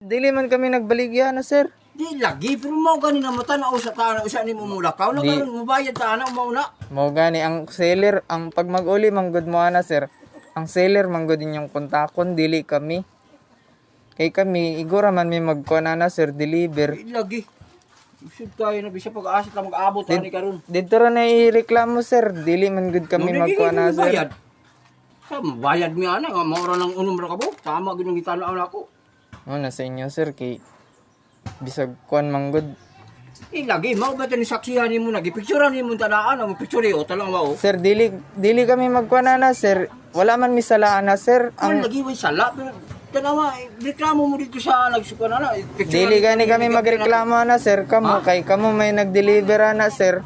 Dili man kami nagbaligya na sir. Di lagi, pero mo gani na matanaw sa tanah usa ni mo mulakaw na karon mo bayad tanah mo na. Mao gani ang seller, ang pag mag-uli manggod mo ana sir. Ang seller manggod inyong kontakon, dili kami. Kay kami igura man may magkuan na sir, deliver. Di lagi. Isud tayo na bisa pag-asa ka mag-abot ani karon. Dito ra na ireklamo sir, dili man gud kami magkuan na sir. Bayad. Sa bayad mi ana nga mao ra nang unom ra ka bo. Tama gid ang gitanaw nako. Na sa inyo sir kay bisag kuan manggod. Lagi mao ba ni saksihan nimo nagipicturean nimo tanaan mo picture o talang mao. Sir, dili kami magkuan na sir. Wala man misalaan na sir. Ang lagi way sala pero tanawa reklamo mo dito sa nagsukan na. Dili gani kami magreklamo na sir. Kamo kay kamo may nagdeliver na sir.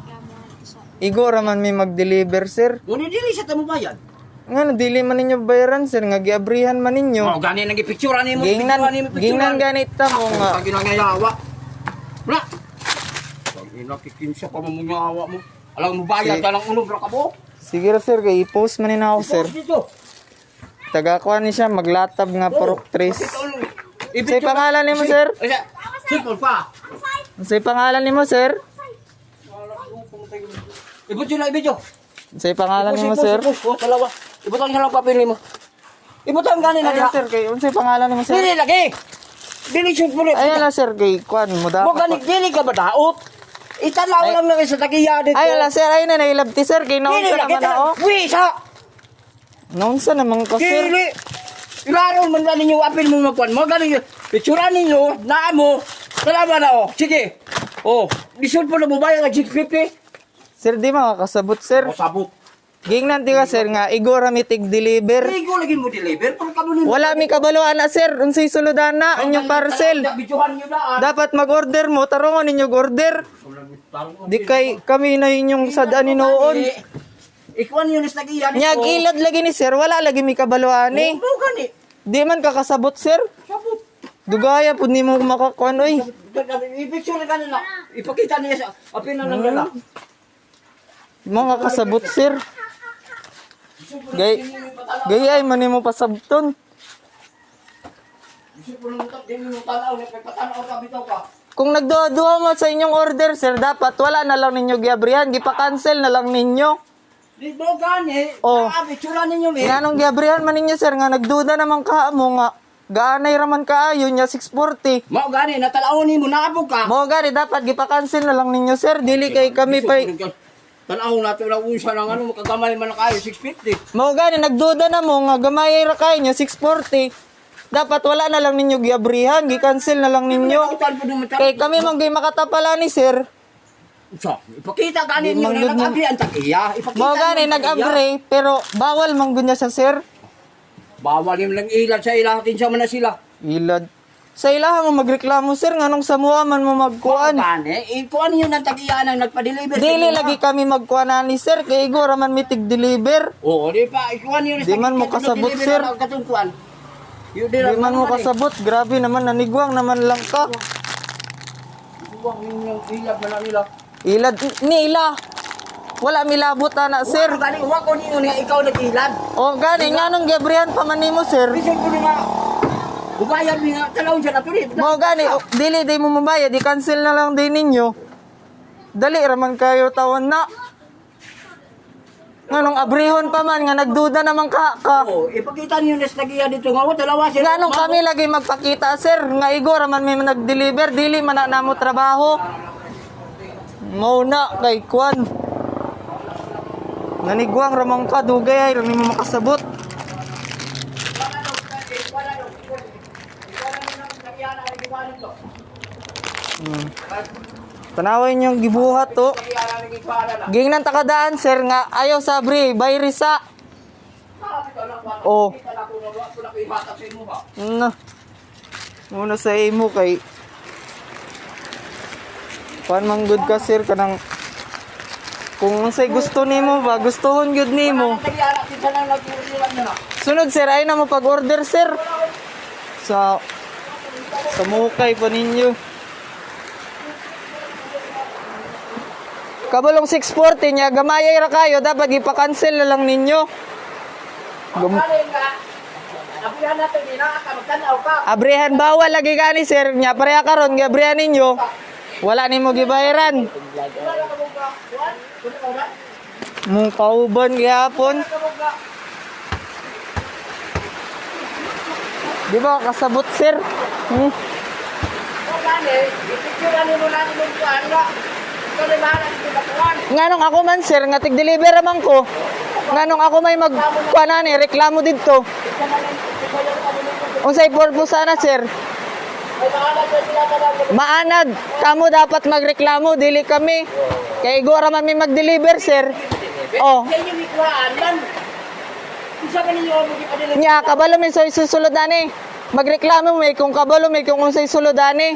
Igora man may mag-deliver sir. Ngunit dili sa tamo bayad. Nga dili man ninyo bayaran sir, nga giabrihan man ninyo. Mao gani nang gipicturean nimo. Gingnan ganit ta mo nga. Pag ginangayawa. Wala. Pag inakikinsa pa mo awa mo. Alang mo bayad ka lang unog ra ka mo. Sige ra sir, kay i-post man nina ako sir. Taga-kuan ni siya maglatab nga pork tres. Say pangalan nimo sir? Simple pa. Say pangalan nimo sir? Ibut yun na ibidyo. Say pangalan nimo sir? Oh, dalawa. Ibutan ka lang papel nimo. Ibutan gani na diha. Sir, kay unsay pangalan nimo sir? Dili lagi. Dili shoot mo. Ay ala sir, kay kuan mo Mo gani dili ka ba daot? Itanaw lang na sa tagiya dito. Ay ala sir, ay na nailabti sir, kay naunsa naman ako. Wisa. Naunsa naman ko sir. Dili. Ilaro man na ninyo apil mo magkuan. Mo gani picturean ninyo na mo. Salamat na oh. Sige. Oh, disod po na mo bayad ng 650. Sir, di makakasabot sir. O sabot. Gingnan ti ka sir nga igora mi tig deliver. Ligo lagi mo deliver pero kanunin. Wala mi kabaluan na sir, unsay suludan na inyong parcel. Bidyuhan niyo na. Dapat mag-order mo, tarongon ninyo order. Di kay kami na inyong sadaan ni noon. Ikuan yun is nagiyan. Nyag ilad lagi ni sir, wala lagi mi kabaluan ni. Mo gani. Di man kakasabot sir. Sabot. Dugaya pud nimo makakuan oy. I-picture ka nila. Ipakita niya sa apil na nang dala. Mga kasabot sir. Gay ay man nimo pasabton. Kung nagduha-duha mo sa inyong order sir, dapat wala na lang ninyo giabrihan, gipa-cancel na lang ninyo. Di mo gani. Oh. Picture ninyo mi. Nganong giabrihan man ninyo sir nga nagduda naman ka mo nga gaanay raman kaayo nya 640. Mo gani natalawon nimo naabog ka. Mo gani dapat gipa-cancel na lang ninyo sir, dili kay kami pa. Tanaw nato na unsa nang ano makagamay man kayo 650. Mo gani nagduda na mo nga gamay ra kay nya 640. Dapat wala na lang ninyo giabrihan, gi-cancel na lang ninyo. Kay kami man gay makatapala ni sir. So, ipakita gani niyo na nag-agree ang tagiya. Ipakita. Mo gani nag-agree pero bawal man gud niya sa sir. Bawal yung lang ilan sa ilahatin sa man na sila. Ilad. Sa ilaha mo magreklamo sir nganong samuha man mo magkuan. Gani, ikuan niyo ng tagiya nang nagpa-deliver. Dili lagi kami magkuan ni sir kay igora man mitig deliver. Oo, di pa ikuan niyo Di man mo kasabot sir. Di Di man mo kasabot, grabe naman nanigwang naman lang ka. Ikuan niyo ilab na nila. Ilad ni ila. Wala milabot ana sir. Gani, uwa ko niyo nga ikaw nag-ilad. O gani nganong gabrihan pa man nimo sir. Bisan ko nga. Ubayad mi nga talaw siya na tuloy. Mo gani dili di mo mabayad, di cancel na lang din ninyo. Dali raman kayo tawon na. Nganong abrihon pa man nga nagduda naman ka. Oo, ipakita niyo na sa tagiya dito nga dalawa sila. Nganong kami lagi magpakita sir nga igora man may nag-deliver dili man na namo trabaho. Mao na kay kwan. Nanigwang ramang ka dugay ay rami mo makasabot. Tanawin yung gibuhat to. Ging nang takadaan sir nga ayaw sabri bayrisa. Oh. Na. Muna sa imo kay pan man good ka sir kanang kung unsay gusto nimo ba gustohon gyud nimo. Sunod sir ay na mo pag-order sir. Sa mukay pa ninyo. Kabalong 640 niya, gamayay ra kayo, dapat ipa-cancel na lang ninyo. abrihan natin, ka, magtanaw ka. Abrihan bawal lagi gani sir. Nya pareha karon nga abrihan ninyo. Wala nimo gibayaran. Wala ka mong kuhan? Wala ka ba? Mong kauban gihapon. Wala ka mong ka? Di ba kasabot sir? Wala ni, ipicturean mo lang yung kuhan nga. Ikaw na bahala sa kuhan. Nganong ako man sir nga tig-deliver man ko. Nganong ako may magkuanani reklamo didto. Unsay purpose ana sir? Ay, bahala sa sila ka lang. Maanad, kamo dapat magreklamo, dili kami. Kay igora man may mag-deliver sir. Oh, Sa inyo may kuhaan man. Isa ka ninyo mo gipadala. nya kabalo may soy susulod ani. Magreklamo may kung kabalo may kung unsay sulod ani.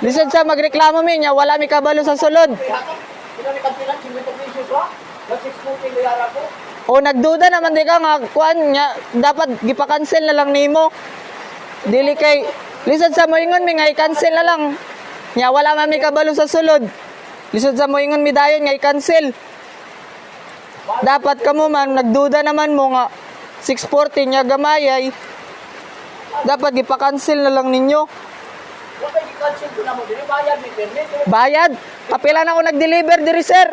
Lisod sa magreklamo may nya wala mi kabalo sa sulod. Sila may kantinan, 50 pesos ba? Mag-640 layara ko. O nagduda naman di ka nga kuan nya dapat gipa-cancel na lang nimo. Dili kay lisod sa moingon mi nga i-cancel na lang. Nya wala man mi kabalo sa sulod. Lisod sa moingon mi dayon nga i-cancel. Dapat kamo man nagduda naman mo nga 640 nya gamayay. Dapat gipa-cancel na lang ninyo. Wala i-cancel ko na mo. Dili bayad ni permit. Bayad. Kapila na ako nag-deliver diri sir.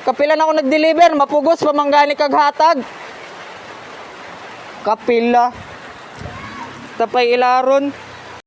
Kapila na ako nag-deliver, mapugos pamanggani kag hatag. Kapila. Tapay ilaron.